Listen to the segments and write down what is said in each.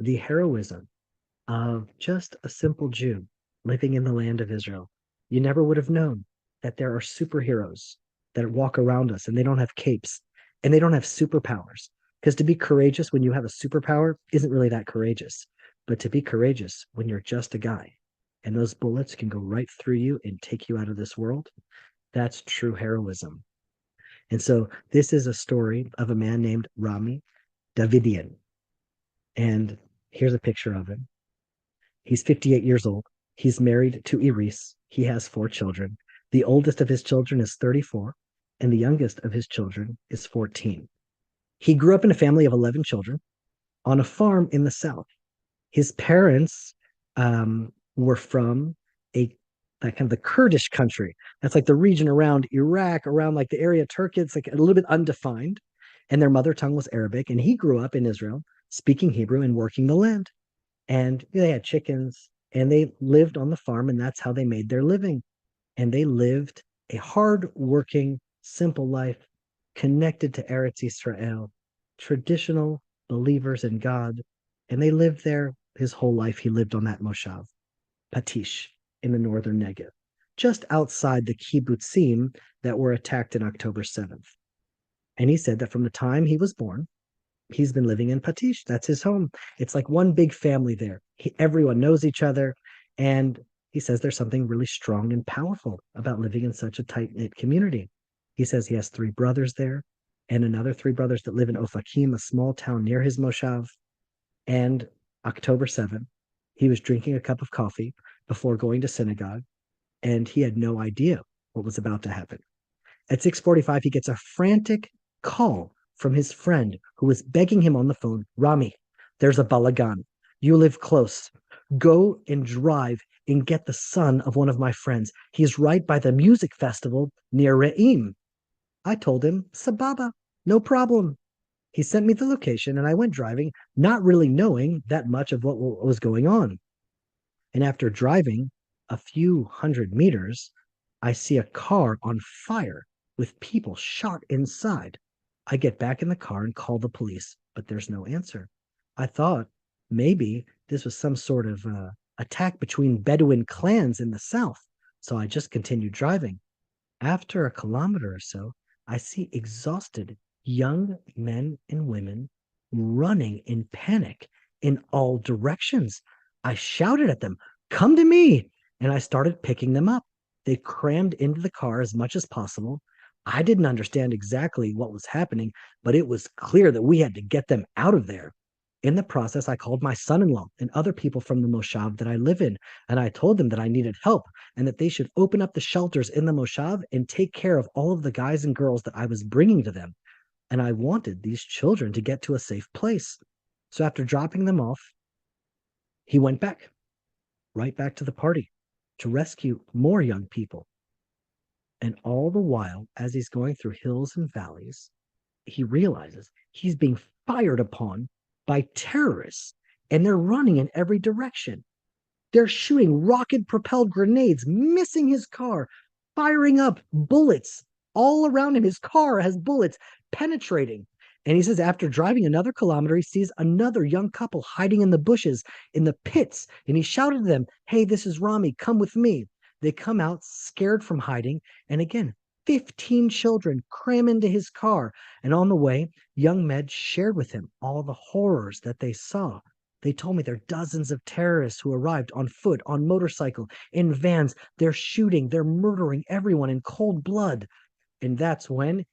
the heroism of just a simple Jew living in the land of Israel. You never would have known that there are superheroes that walk around us and they don't have capes and they don't have superpowers. Because to be courageous when you have a superpower isn't really that courageous. But to be courageous when you're just a guy and those bullets can go right through you and take you out of this world, that's true heroism. And so this is a story of a man named Rami Davidian. And here's a picture of him. He's 58 years old. He's married to Iris. He has four children. The oldest of his children is 34, and the youngest of his children is 14. He grew up in a family of 11 children on a farm in the South. His parents were from a that kind of the Kurdish country. That's like the region around Iraq, around like the area of Turkey. It's like a little bit undefined. And their mother tongue was Arabic. And he grew up in Israel speaking Hebrew and working the land. And they had chickens and they lived on the farm, and that's how they made their living. And they lived a hard working, simple life connected to Eretz Israel, traditional believers in God. And they lived there his whole life. He lived on that moshav, Patish, in the northern Negev, just outside the kibbutzim that were attacked in October 7th. And he said that from the time he was born, he's been living in Patish. That's his home. It's like one big family there. Everyone knows each other. And he says there's something really strong and powerful about living in such a tight knit community. He says he has three brothers there and another three brothers that live in Ofakim, a small town near his moshav. And October 7th, he was drinking a cup of coffee before going to synagogue, and he had no idea what was about to happen. At 6:45, he gets a frantic call from his friend who was begging him on the phone, Rami, there's a balagan. You live close. Go and drive and get the son of one of my friends. He's right by the music festival near Re'im. I told him, Sababa, no problem. He sent me the location and I went driving, not really knowing that much of what was going on. And after driving a few hundred meters, I see a car on fire with people shot inside. I get back in the car and call the police, but there's no answer. I thought maybe this was some sort of attack between Bedouin clans in the south, so I just continued driving. After a kilometer or so, I see exhausted young men and women running in panic in all directions. I shouted at them, come to me. And I started picking them up. They crammed into the car as much as possible. I didn't understand exactly what was happening, but it was clear that we had to get them out of there. In the process, I called my son-in-law and other people from the moshav that I live in, and I told them that I needed help and that they should open up the shelters in the moshav and take care of all of the guys and girls that I was bringing to them. And I wanted these children to get to a safe place. So after dropping them off, he went back, right back to the party to rescue more young people. And all the while, as he's going through hills and valleys, he realizes he's being fired upon by terrorists, and they're running in every direction. They're shooting rocket propelled grenades, missing his car, firing up bullets all around him. His car has bullets penetrating. And he says, after driving another kilometer, he sees another young couple hiding in the bushes, in the pits. And he shouted to them, hey, this is Rami, come with me. They come out scared from hiding. And again, 15 children cram into his car. And on the way, young Med shared with him all the horrors that they saw. They told me there are dozens of terrorists who arrived on foot, on motorcycle, in vans. They're shooting, they're murdering everyone in cold blood. And that's when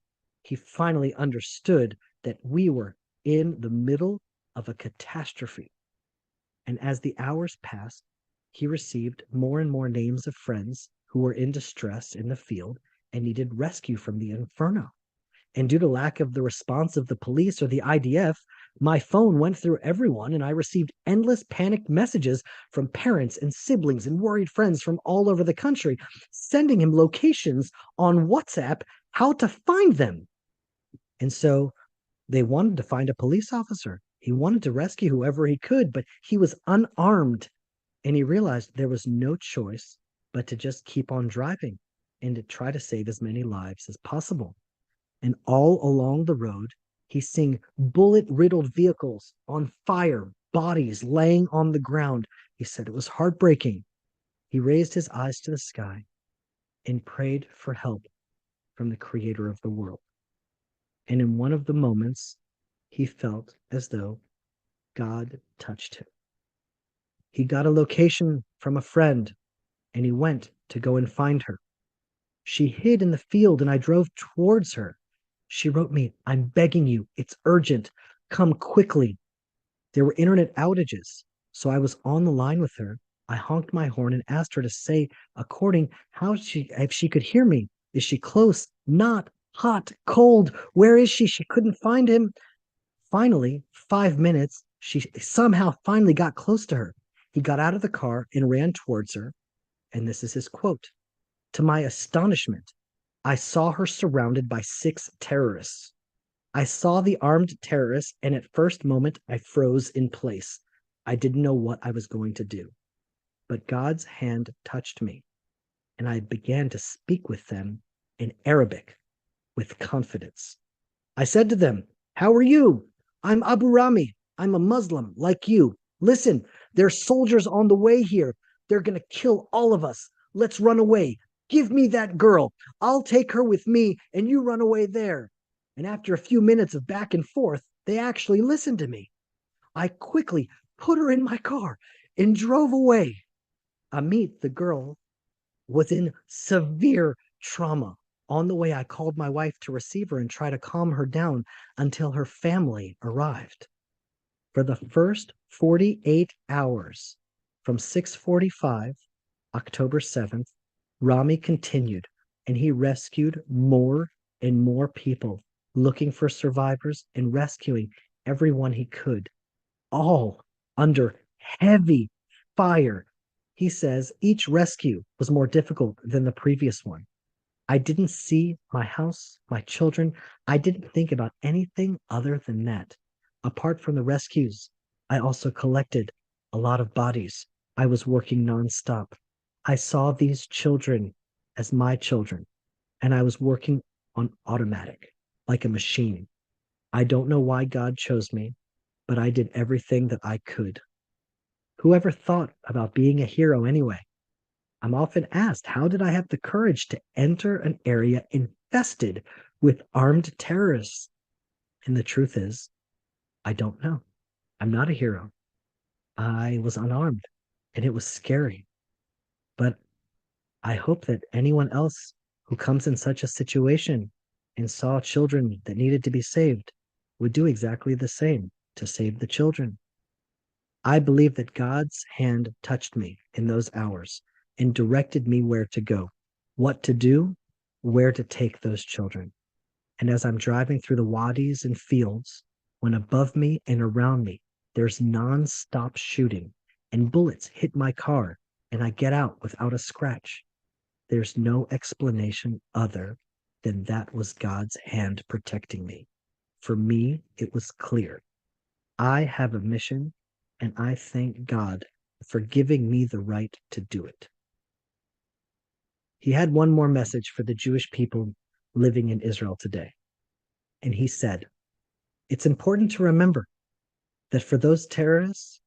he finally understood that we were in the middle of a catastrophe. And as the hours passed, he received more and more names of friends who were in distress in the field and needed rescue from the inferno. And due to lack of the response of the police or the IDF, my phone went through everyone and I received endless panicked messages from parents and siblings and worried friends from all over the country, sending him locations on WhatsApp how to find them. And so they wanted to find a police officer. He wanted to rescue whoever he could, but he was unarmed. And he realized there was no choice but to just keep on driving and to try to save as many lives as possible. And all along the road, He's seeing bullet-riddled vehicles on fire, bodies laying on the ground. He said it was heartbreaking. He raised his eyes to the sky and prayed for help from the creator of the world. And in one of the moments, he felt as though God touched him. He got a location from a friend and he went to go and find her. She hid in the field and I drove towards her. She wrote me, "I'm begging you, it's urgent. Come quickly." There were internet outages, so I was on the line with her. I honked my horn and asked her to say according how if she could hear me. Is she close? Not hot, cold. Where is she? She couldn't find him. Finally, 5 minutes, she somehow finally got close to her. He got out of the car and ran towards her. And this is his quote. To my astonishment, I saw her surrounded by 6 terrorists. I saw the armed terrorists, and at first moment I froze in place. I didn't know what I was going to do. But God's hand touched me, and I began to speak with them in Arabic with confidence. I said to them, "How are you? I'm Abu Rami. I'm a Muslim like you. Listen, there's soldiers on the way here. They're going to kill all of us. Let's run away. Give me that girl. I'll take her with me, and you run away there." And after a few minutes of back and forth, they actually listened to me. I quickly put her in my car and drove away. Amit, the girl, was in severe trauma. On the way, I called my wife to receive her and try to calm her down until her family arrived. For the first 48 hours, from 6:45, October 7th, Rami continued, and he rescued more and more people, looking for survivors and rescuing everyone he could, all under heavy fire. He says each rescue was more difficult than the previous one. I didn't see my house, my children. I didn't think about anything other than that. Apart from the rescues, I also collected a lot of bodies. I was working nonstop. I saw these children as my children, and I was working on automatic, like a machine. I don't know why God chose me, but I did everything that I could. Whoever thought about being a hero anyway? I'm often asked, how did I have the courage to enter an area infested with armed terrorists? And the truth is, I don't know. I'm not a hero. I was unarmed and it was scary. But I hope that anyone else who comes in such a situation and saw children that needed to be saved would do exactly the same to save the children. I believe that God's hand touched me in those hours and directed me where to go, what to do, where to take those children. And as I'm driving through the wadis and fields, when above me and around me there's non-stop shooting and bullets hit my car and I get out without a scratch, there's no explanation other than that was God's hand protecting me. For me, it was clear. I have a mission, and I thank God for giving me the right to do it. He had one more message for the Jewish people living in Israel today. And he said, it's important to remember that for those terrorists,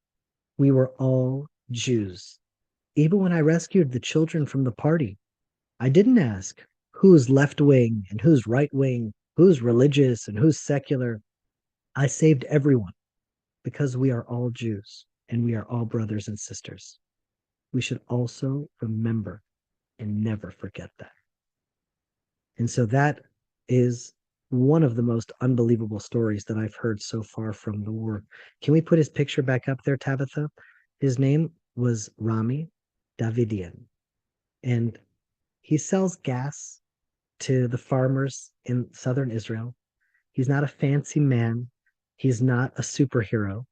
we were all Jews. Even when I rescued the children from the party, I didn't ask who's left wing and who's right wing, who's religious and who's secular. I saved everyone because we are all Jews and we are all brothers and sisters. We should also remember and never forget that. And so that is one of the most unbelievable stories that I've heard so far from the war. Can we put his picture back up there, Tabitha? His name was Rami Davidian, and he sells gas to the farmers in southern Israel. He's not a fancy man. He's not a superhero,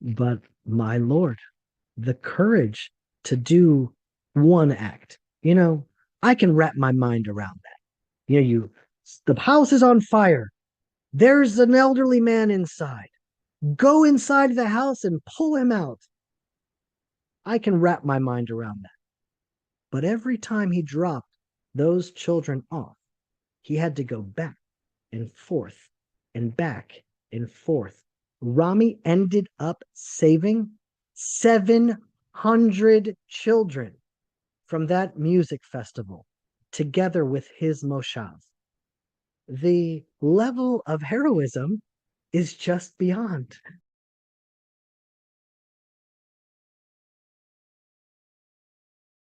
but my Lord, the courage to do one act. I can wrap my mind around that. The house is on fire. There's an elderly man inside. Go inside the house and pull him out. I can wrap my mind around that. But every time he dropped those children off, he had to go back and forth and back and forth. Rami ended up saving 700 children from that music festival together with his moshav. The level of heroism is just beyond.